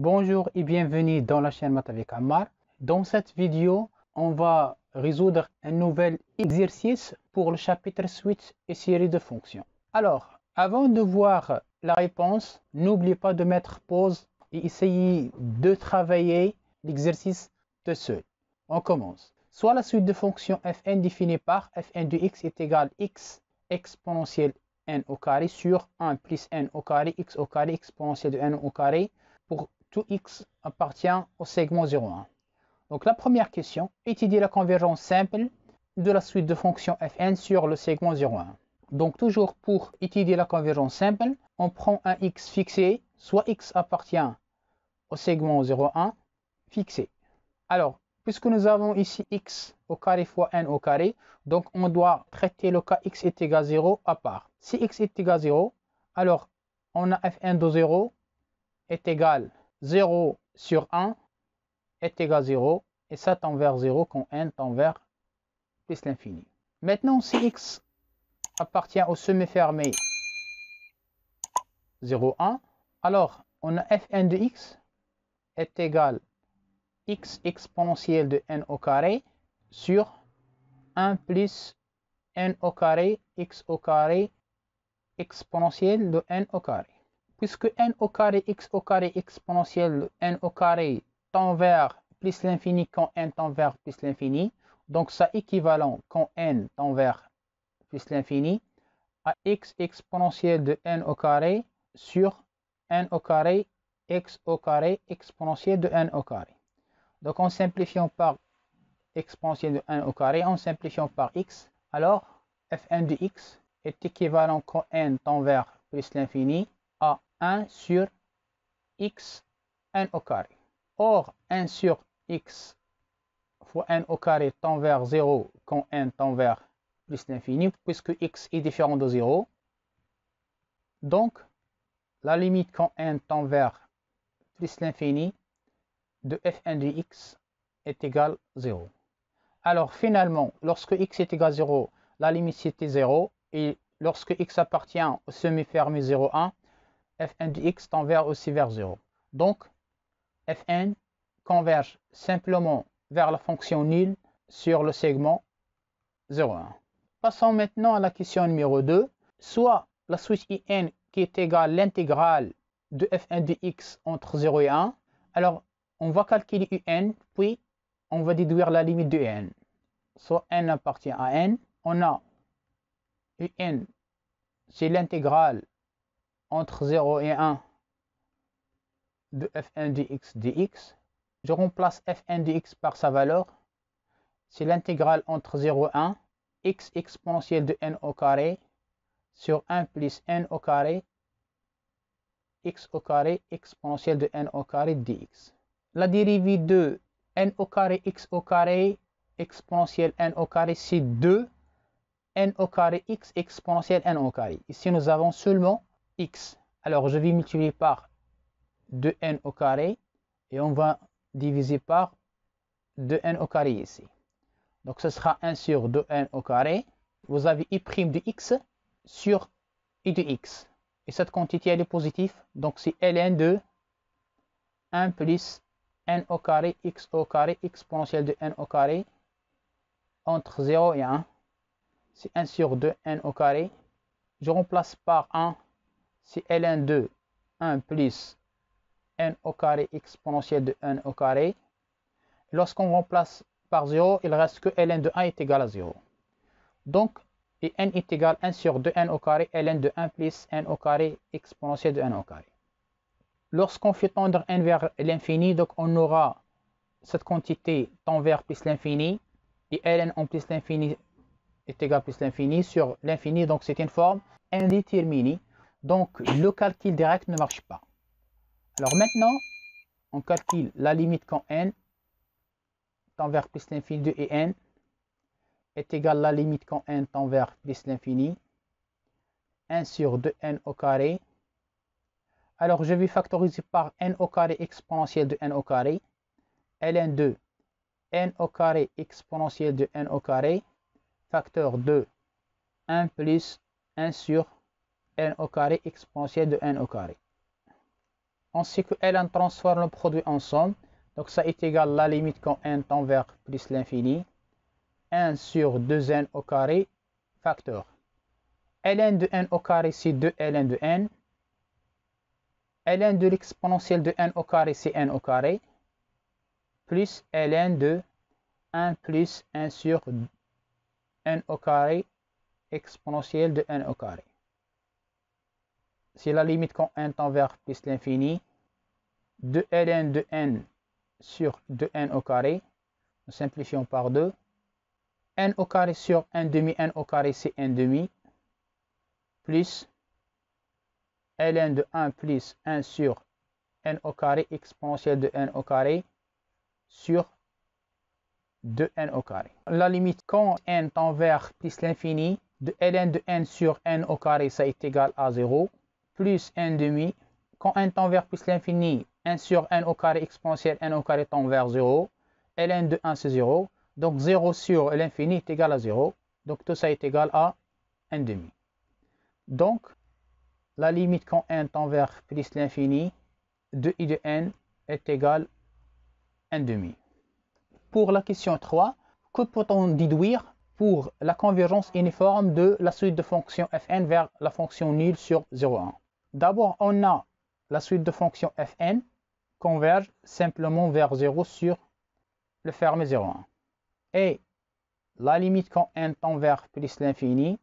Bonjour et bienvenue dans la chaîne Maths avec Ammar. Dans cette vidéo, on va résoudre un nouvel exercice pour le chapitre suite et série de fonctions. Alors, avant de voir la réponse, n'oubliez pas de mettre pause et essayer de travailler l'exercice tout seul. On commence. Soit la suite de fonctions fn définie par fn de x est égal à x exponentielle n au carré sur 1 plus n au carré x au carré exponentielle de n au carré pour tout x appartient au segment 0,1. Donc la première question, étudier la convergence simple de la suite de fonctions fn sur le segment 0,1. Donc toujours pour étudier la convergence simple, on prend un x fixé, soit x appartient au segment 0,1 fixé. Alors, puisque nous avons ici x au carré fois n au carré, donc on doit traiter le cas x est égal à 0 à part. Si x est égal à 0, alors on a fn de 0 est égal 0 sur 1 est égal à 0 et ça tend vers 0 quand n tend vers plus l'infini. Maintenant, si x appartient au semi-fermé 0, 1, alors on a fn de x est égal x exponentielle de n au carré sur 1 plus n au carré x au carré exponentielle de n au carré. Puisque n au carré x au carré exponentielle de n au carré tend vers plus l'infini quand n tend vers plus l'infini, donc ça équivalent quand n tend vers plus l'infini à x exponentielle de n au carré sur n au carré x au carré exponentielle de n au carré. Donc en simplifiant par exponentielle de n au carré, en simplifiant par x, alors fn de x est équivalent quand n tend vers plus l'infini à 1 sur x n au carré. Or, 1 sur x fois n au carré tend vers 0 quand n tend vers plus l'infini, puisque x est différent de 0. Donc, la limite quand n tend vers plus l'infini de fn de x est égale à 0. Alors, finalement, lorsque x est égal à 0, la limite c'était 0. Et lorsque x appartient au semi-fermé 0,1, fn de x tend aussi vers 0. Donc, fn converge simplement vers la fonction nulle sur le segment 0,1. Passons maintenant à la question numéro 2. Soit la suite in qui est égale à l'intégrale de fn de x entre 0 et 1. Alors, on va calculer un, puis on va déduire la limite de n. Soit n appartient à n. On a un, c'est l'intégrale entre 0 et 1 de fn de x dx. Je remplace fn de x par sa valeur. C'est l'intégrale entre 0 et 1, x exponentielle de n au carré sur 1 plus n au carré, x au carré exponentielle de n au carré dx. La dérivée de n au carré x au carré exponentielle n au carré, c'est 2 n au carré x exponentielle n au carré. Ici, nous avons seulement x. Alors, je vais multiplier par 2n au carré et on va diviser par 2n au carré ici. Donc ce sera 1 sur 2n au carré. Vous avez i' de x sur i de x. Et cette quantité elle est positive. Donc c'est ln de 1 plus n au carré x au carré exponentielle de n au carré entre 0 et 1. C'est 1 sur 2n au carré. Je remplace par 1. C'est ln de 1 plus n au carré exponentielle de n au carré. Lorsqu'on remplace par 0, il reste que ln de 1 est égal à 0. Donc, et n est égal à 1 sur 2n au carré, ln de 1 plus n au carré exponentielle de n au carré. Lorsqu'on fait tendre n vers l'infini, donc on aura cette quantité tend vers plus l'infini, et ln en plus l'infini est égal à plus l'infini sur l'infini, donc c'est une forme indéterminée. Donc, le calcul direct ne marche pas. Alors maintenant, on calcule la limite quand n tend vers plus l'infini de n est égal à la limite quand n tend vers plus l'infini 1 sur 2n au carré. Alors je vais factoriser par n au carré exponentielle de n au carré, ln de n au carré exponentielle de n au carré, facteur de 1 plus 1 sur n au carré exponentielle de n au carré. on sait que Ln transforme le produit en somme. Donc ça est égal à la limite quand n tend vers plus l'infini. 1 sur 2n au carré facteur. Ln de n au carré, c'est 2 ln de n. Ln de l'exponentielle de n au carré, c'est n au carré. Plus ln de 1 plus 1 sur n au carré exponentielle de n au carré. C'est la limite quand n tend vers plus l'infini. 2 ln de n sur 2n au carré. Nous simplifions par 2. N au carré sur 1 demi, n au carré, c'est 1 demi. Plus ln de 1 plus 1 sur n au carré exponentielle de n au carré sur 2n au carré. La limite quand n tend vers plus l'infini de ln de n sur n au carré, ça est égal à 0, plus 1 demi. Quand n tend vers plus l'infini, 1 sur n au carré exponentielle n au carré tend vers 0. Ln de 1, c'est 0. Donc 0 sur l'infini est égal à 0. Donc tout ça est égal à 1 demi. Donc la limite quand n tend vers plus l'infini de i de n est égal à 1 demi. Pour la question 3, que peut-on déduire pour la convergence uniforme de la suite de fonctions fn vers la fonction nulle sur 0,1? D'abord, on a la suite de fonctions fn converge simplement vers 0 sur le fermé 0,1. Et la limite quand n tend vers plus l'infini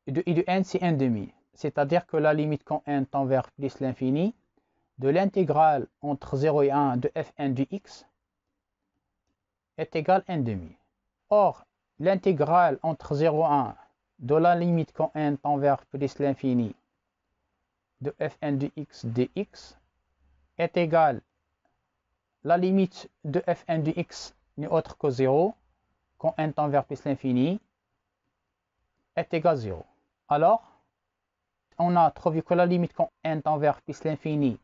de i de n, c'est 1 demi. C'est-à-dire que la limite quand n tend vers plus l'infini de l'intégrale entre 0 et 1 de fn du x est égale à 1 demi. Or, l'intégrale entre 0 et 1 de la limite quand n tend vers plus l'infini de fn du x dx est égale la limite de fn du x n'est autre que 0 quand n tend vers plus l'infini est égal à 0. Alors, on a trouvé que la limite quand n tend vers plus l'infini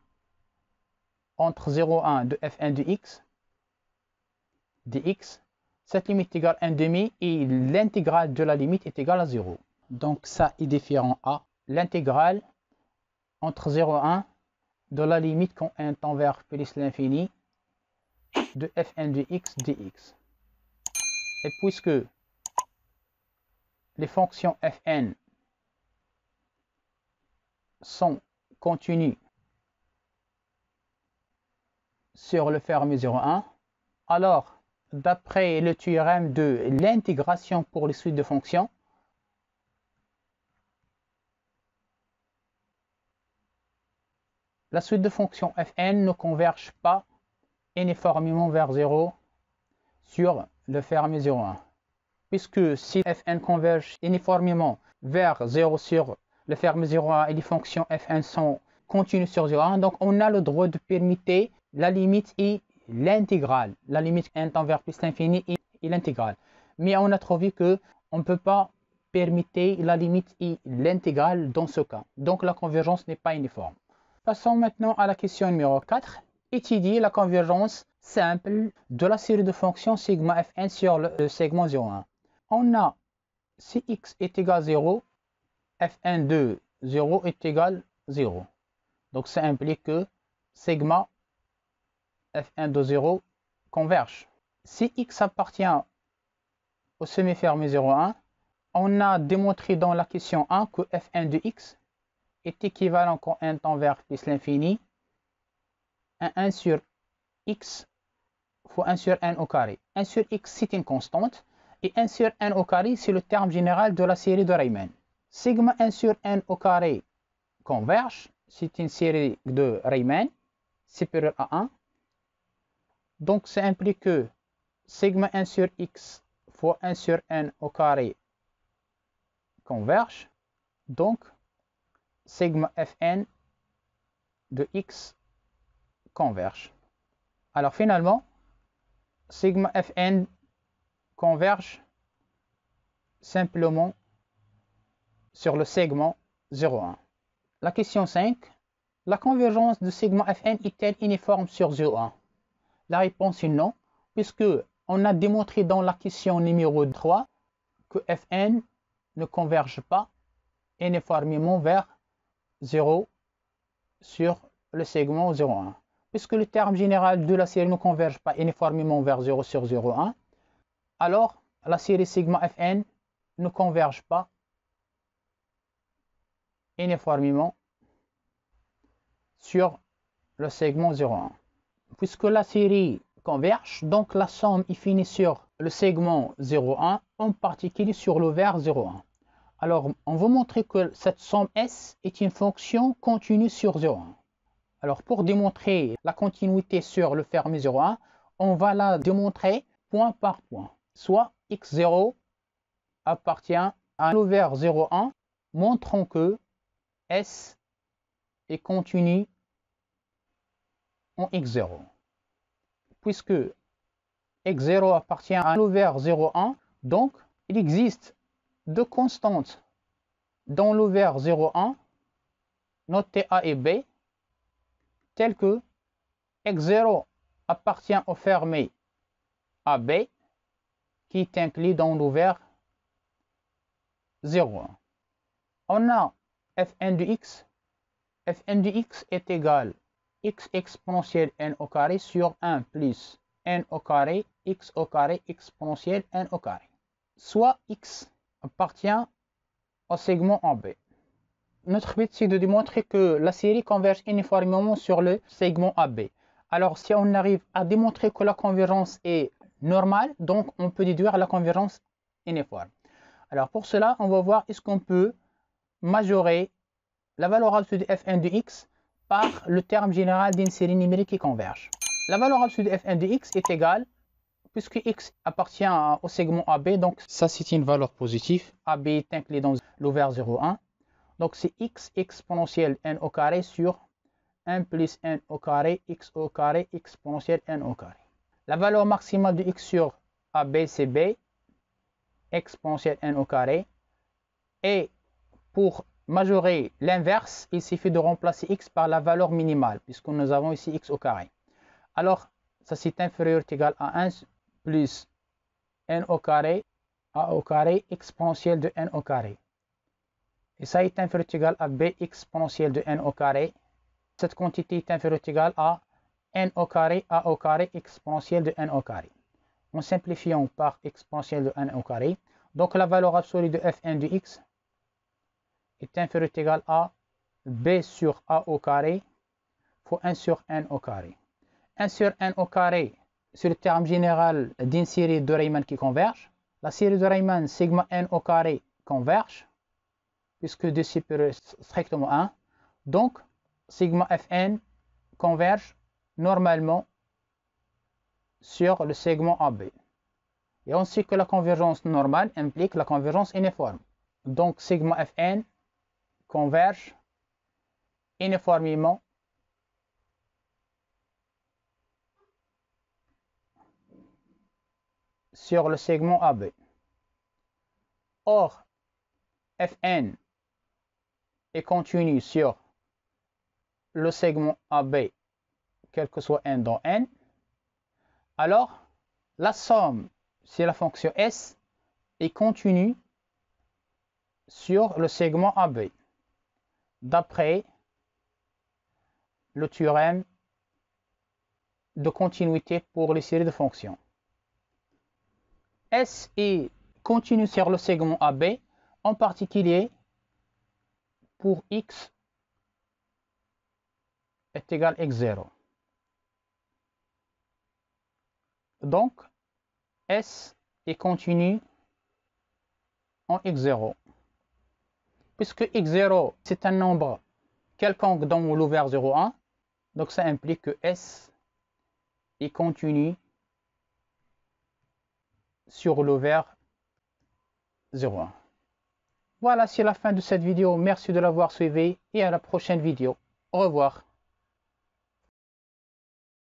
entre 0 et 1 de fn du x dx, cette limite est égale à 1 demi et l'intégrale de la limite est égale à 0. Donc ça est différent à l'intégrale entre 0 et 1 de la limite quand n tend vers plus l'infini de fn de x dx. Et puisque les fonctions fn sont continues sur le fermé 0,1, alors d'après le théorème de l'intégration pour les suites de fonctions, la suite de fonctions fn ne converge pas uniformément vers 0 sur le fermé 0,1. Puisque si fn converge uniformément vers 0 sur le fermé 0,1 et les fonctions fn sont continues sur 0,1, donc on a le droit de permuter la limite et l'intégrale. La limite n tend vers plus l'infini et l'intégrale. Mais on a trouvé que on ne peut pas permuter la limite et l'intégrale dans ce cas. Donc la convergence n'est pas uniforme. Passons maintenant à la question numéro 4. Étudier la convergence simple de la série de fonctions sigma fn sur le segment 0,1. On a si x est égal à 0, fn de 0 est égal à 0. Donc ça implique que sigma fn de 0 converge. Si x appartient au semi-fermé 0,1, on a démontré dans la question 1 que fn de x est équivalent quand n tend vers plus l'infini à 1 sur x fois 1 sur n au carré. 1 sur x, c'est une constante. Et 1 sur n au carré, c'est le terme général de la série de Riemann. Sigma 1 sur n au carré converge. C'est une série de Riemann supérieure à 1. Donc, ça implique que sigma 1 sur x fois 1 sur n au carré converge. Donc, sigma fn de x converge. Alors, finalement, sigma fn converge simplement sur le segment 0,1. La question 5. La convergence de sigma fn est-elle uniforme sur 0,1? La réponse est non, puisque on a démontré dans la question numéro 3 que fn ne converge pas uniformément vers 0 sur le segment 0,1. Puisque le terme général de la série ne converge pas uniformément vers 0 sur 0,1, alors la série sigma Fn ne converge pas uniformément sur le segment 0,1. Puisque la série converge, donc la somme est finie sur le segment 0,1, en particulier sur l'ovaire 0,1. Alors, on va montrer que cette somme S est une fonction continue sur 0,1. Alors, pour démontrer la continuité sur le fermé 0,1, on va la démontrer point par point. Soit x0 appartient à l'ovaire 0,1, montrant que S est continu en x0. Puisque x0 appartient à l'ovaire 0,1, donc il existe deux constantes dans l'ovaire 0,1 notées A et B, telles que x0 appartient au fermé AB qui est inclus dans l'ovaire 0,1. On a Fn de x. Fn de x est égal x exponentielle n au carré sur 1 plus n au carré x au carré exponentielle n au carré. Soit x appartient au segment AB. Notre but, c'est de démontrer que la série converge uniformément sur le segment AB. Alors, si on arrive à démontrer que la convergence est normale, donc on peut déduire la convergence uniforme. Alors, pour cela, on va voir est-ce qu'on peut majorer la valeur absolue de Fn de x par le terme général d'une série numérique qui converge. La valeur absolue de Fn de x est égale, puisque x appartient au segment AB, donc ça c'est une valeur positive. AB est inclus dans l'ovaire 0,1. Donc c'est x exponentielle n au carré sur 1 plus n au carré x au carré exponentielle n au carré. La valeur maximale de x sur AB c'est b exponentielle n au carré. Et pour majorer l'inverse, il suffit de remplacer x par la valeur minimale, puisque nous avons ici x au carré. Alors, ça c'est inférieur ou égal à 1 plus n au carré, a au carré exponentielle de n au carré. Et ça est inférieur ou égal à b exponentielle de n au carré. Cette quantité est inférieure ou égale à n au carré, a au carré exponentielle de n au carré. En simplifiant par exponentielle de n au carré, donc la valeur absolue de Fn de x est inférieur ou égal à b sur a au carré fois 1 sur n au carré. 1 sur n au carré, c'est le terme général d'une série de Riemann qui converge. La série de Riemann sigma n au carré converge, puisque de supérieur strictement 1. Donc, sigma Fn converge normalement sur le segment AB. Et on sait que la convergence normale implique la convergence uniforme. Donc, sigma Fn converge uniformément sur le segment AB. Or, Fn est continu sur le segment AB, quel que soit n dans n. Alors, la somme, c'est la fonction S, est continue sur le segment AB, d'après le théorème de continuité pour les séries de fonctions. S est continu sur le segment AB, en particulier pour x est égal à x0. Donc, S est continu en x0. Puisque x0, c'est un nombre quelconque dans l'ovaire 0,1, donc ça implique que S est continu sur l'ovaire 0,1. Voilà, c'est la fin de cette vidéo. Merci de l'avoir suivi et à la prochaine vidéo. Au revoir.